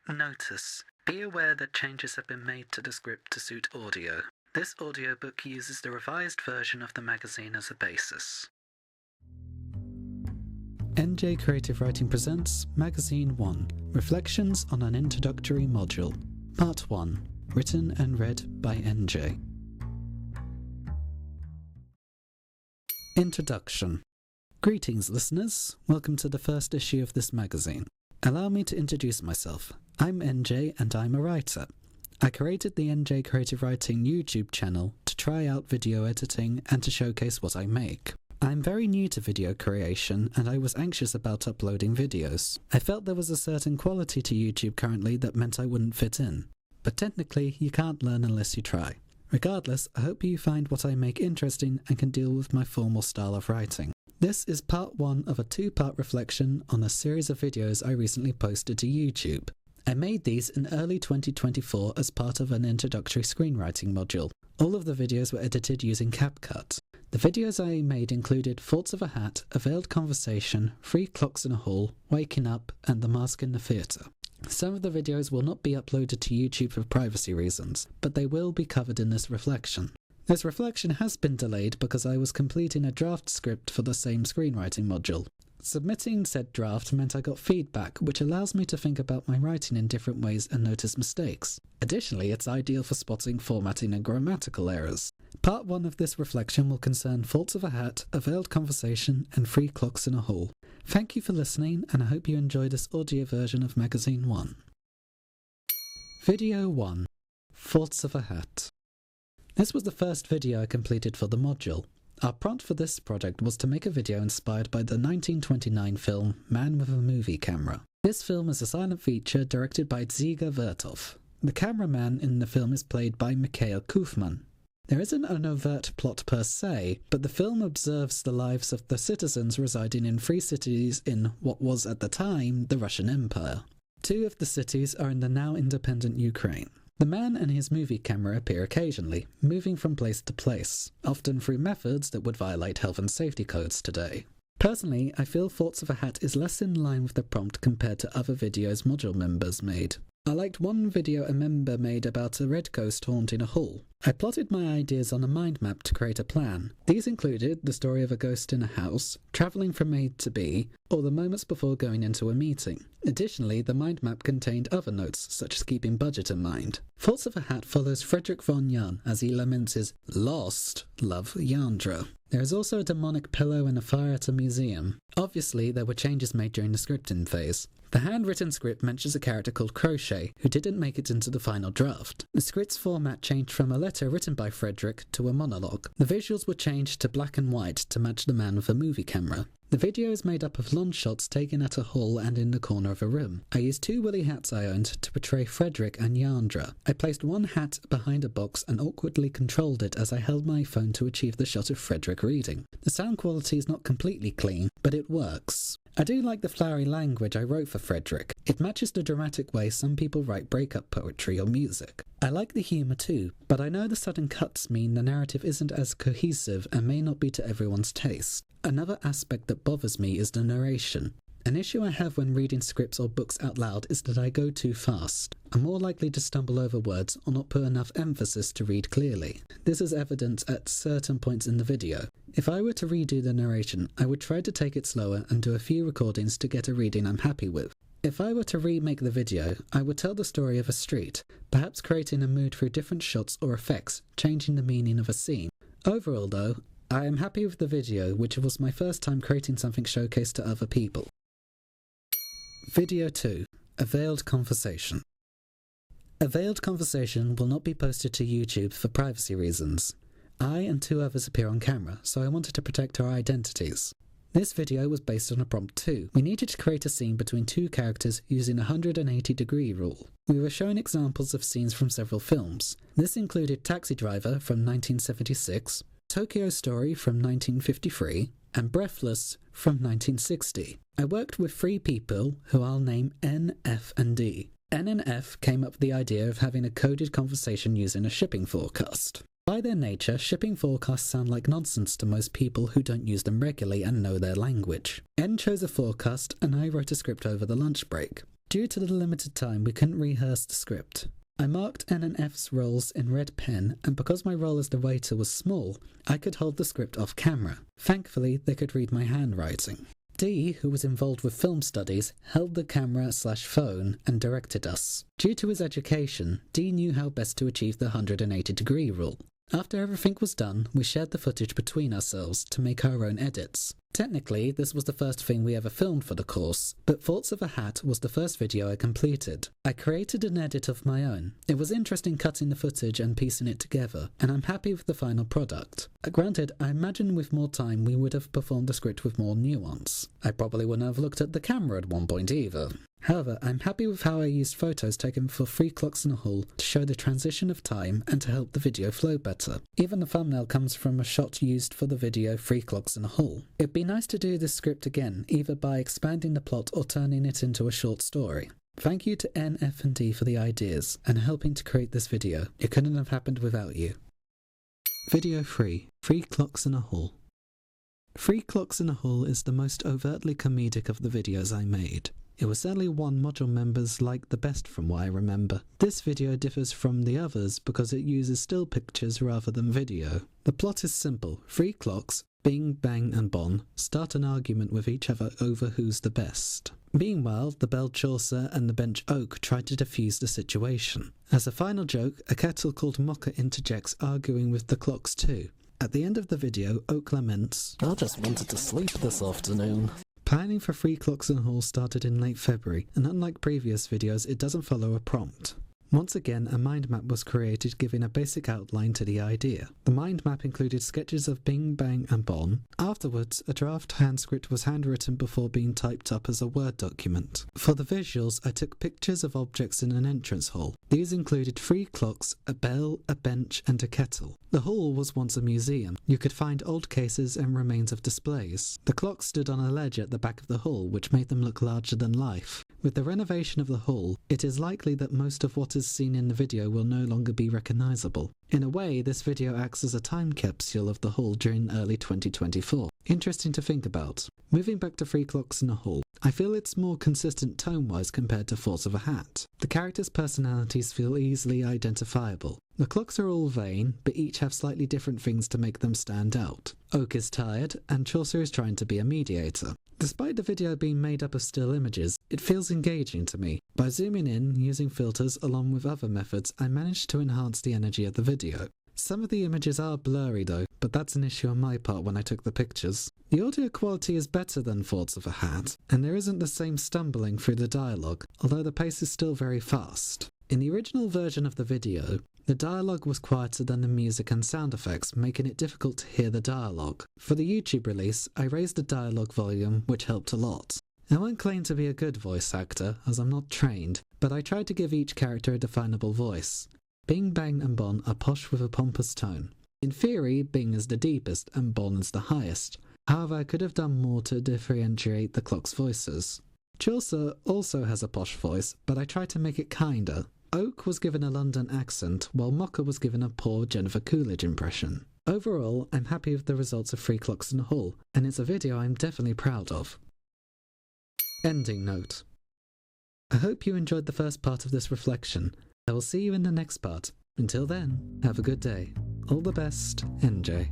Notice: be aware that changes have been made to the script to suit audio. This audiobook uses the revised version of the magazine as a basis. NJ Creative Writing presents Magazine 1, Reflections on an Introductory Module, Part 1, written and read by NJ. Introduction. Greetings, listeners. Welcome to the first issue of this magazine. Allow me to introduce myself. I'm NJ and I'm a writer. I created the NJ Creative Writing YouTube channel to try out video editing and to showcase what I make. I'm very new to video creation and I was anxious about uploading videos. I felt there was a certain quality to YouTube currently that meant I wouldn't fit in. But technically, you can't learn unless you try. Regardless, I hope you find what I make interesting and can deal with my formal style of writing. This is part 1 of a 2-part reflection on a series of videos I recently posted to YouTube. I made these in early 2024 as part of an introductory screenwriting module. All of the videos were edited using CapCut. The videos I made included Thoughts of a Hat, A Veiled Conversation, 3 Clocks in a Hall, Waking Up, and The Mask in the Theatre. Some of the videos will not be uploaded to YouTube for privacy reasons, but they will be covered in this reflection. This reflection has been delayed because I was completing a draft script for the same screenwriting module. Submitting said draft meant I got feedback, which allows me to think about my writing in different ways and notice mistakes. Additionally, it's ideal for spotting formatting and grammatical errors. Part 1 of this reflection will concern Thoughts of a Hat, A Veiled Conversation, and 3 Clocks in a Hall. Thank you for listening, and I hope you enjoy this audio version of Magazine 1. Video 1. Thoughts of a Hat. This was the first video I completed for the module. Our prompt for this project was to make a video inspired by the 1929 film Man with a Movie Camera. This film is a silent feature directed by Dziga Vertov. The cameraman in the film is played by Mikhail Kufman. There isn't an overt plot per se, but the film observes the lives of the citizens residing in 3 cities in what was at the time the Russian Empire. 2 of the cities are in the now independent Ukraine. The man and his movie camera appear occasionally, moving from place to place, often through methods that would violate health and safety codes today. Personally, I feel Thoughts of a Hat is less in line with the prompt compared to other videos module members made. I liked one video a member made about a red ghost haunting a hall. I plotted my ideas on a mind map to create a plan. These included the story of a ghost in a house, travelling from A to B, or the moments before going into a meeting. Additionally, the mind map contained other notes, such as keeping budget in mind. Thoughts of a Hat follows Frederick von Jan as he laments his lost love Yandra. There is also a demonic pillow and a fire at a museum. Obviously, there were changes made during the scripting phase. The handwritten script mentions a character called Crochet, who didn't make it into the final draft. The script's format changed from a letter written by Frederick to a monologue. The visuals were changed to black and white to match the man with a movie camera. The video is made up of long shots taken at a hall and in the corner of a room. I used 2 woolly hats I owned to portray Frederick and Yandra. I placed one hat behind a box and awkwardly controlled it as I held my phone to achieve the shot of Frederick reading. The sound quality is not completely clean, but it works. I do like the flowery language I wrote for Frederick. It matches the dramatic way some people write breakup poetry or music. I like the humour too, but I know the sudden cuts mean the narrative isn't as cohesive and may not be to everyone's taste. Another aspect that bothers me is the narration. An issue I have when reading scripts or books out loud is that I go too fast. I'm more likely to stumble over words or not put enough emphasis to read clearly. This is evident at certain points in the video. If I were to redo the narration, I would try to take it slower and do a few recordings to get a reading I'm happy with. If I were to remake the video, I would tell the story of a street, perhaps creating a mood through different shots or effects, changing the meaning of a scene. Overall though, I am happy with the video, which was my first time creating something showcased to other people. Video 2. A Veiled Conversation. A Veiled Conversation will not be posted to YouTube for privacy reasons. I and 2 others appear on camera, so I wanted to protect our identities. This video was based on a prompt too. We needed to create a scene between 2 characters using a 180-degree rule. We were shown examples of scenes from several films. This included Taxi Driver from 1976, Tokyo Story from 1953, and Breathless from 1960. I worked with 3 people who I'll name N, F, and D. N and F came up with the idea of having a coded conversation using a shipping forecast. By their nature, shipping forecasts sound like nonsense to most people who don't use them regularly and know their language. N chose a forecast, and I wrote a script over the lunch break. Due to the limited time, we couldn't rehearse the script. I marked N and F's roles in red pen, and because my role as the waiter was small, I could hold the script off camera. Thankfully, they could read my handwriting. D, who was involved with film studies, held the camera/phone and directed us. Due to his education, D knew how best to achieve the 180-degree rule. After everything was done, we shared the footage between ourselves to make our own edits. Technically, this was the first thing we ever filmed for the course, but Thoughts of a Hat was the first video I completed. I created an edit of my own. It was interesting cutting the footage and piecing it together, and I'm happy with the final product. Granted, I imagine with more time we would have performed the script with more nuance. I probably wouldn't have looked at the camera at one point either. However, I'm happy with how I used photos taken for 3 clocks in a hall to show the transition of time and to help the video flow better. Even the thumbnail comes from a shot used for the video 3 clocks in a hall. It'd be nice to do this script again, either by expanding the plot or turning it into a short story. Thank you to N, F and D for the ideas and helping to create this video. It couldn't have happened without you. Video 3. 3 clocks in a hall. 3 clocks in a hall is the most overtly comedic of the videos I made. It was certainly one module members liked the best from what I remember. This video differs from the others because it uses still pictures rather than video. The plot is simple. 3 clocks, Bing, Bang and Bon, start an argument with each other over who's the best. Meanwhile, the bell Chaucer and the bench Oak try to defuse the situation. As a final joke, a kettle called Mocha interjects arguing with the clocks too. At the end of the video, Oak laments, "I just wanted to sleep this afternoon." Planning for 3 clocks in a hall started in late February, and unlike previous videos, it doesn't follow a prompt. Once again, a mind map was created giving a basic outline to the idea. The mind map included sketches of Bing, Bang and Bon. Afterwards, a draft handscript was handwritten before being typed up as a Word document. For the visuals, I took pictures of objects in an entrance hall. These included 3 clocks, a bell, a bench and a kettle. The hall was once a museum. You could find old cases and remains of displays. The clocks stood on a ledge at the back of the hall, which made them look larger than life. With the renovation of the hall, it is likely that most of what is seen in the video will no longer be recognisable. In a way, this video acts as a time capsule of the hall during early 2024. Interesting to think about. Moving back to 3 clocks in a hall, I feel it's more consistent tone-wise compared to Thoughts of a Hat. The characters' personalities feel easily identifiable. The clocks are all vain, but each have slightly different things to make them stand out. Oak is tired, and Chaucer is trying to be a mediator. Despite the video being made up of still images, it feels engaging to me. By zooming in, using filters along with other methods, I managed to enhance the energy of the video. Some of the images are blurry though, but that's an issue on my part when I took the pictures. The audio quality is better than Thoughts of a Hat, and there isn't the same stumbling through the dialogue, although the pace is still very fast. In the original version of the video, the dialogue was quieter than the music and sound effects, making it difficult to hear the dialogue. For the YouTube release, I raised the dialogue volume, which helped a lot. I won't claim to be a good voice actor, as I'm not trained, but I tried to give each character a definable voice. Bing, Bang and Bon are posh with a pompous tone. In theory, Bing is the deepest and Bon is the highest. However, I could have done more to differentiate the clock's voices. Chaucer also has a posh voice, but I tried to make it kinder. Oak was given a London accent, while Mocha was given a poor Jennifer Coolidge impression. Overall, I'm happy with the results of 3 clocks in a hall, and it's a video I'm definitely proud of. Ending note. I hope you enjoyed the first part of this reflection. I will see you in the next part. Until then, have a good day. All the best, NJ.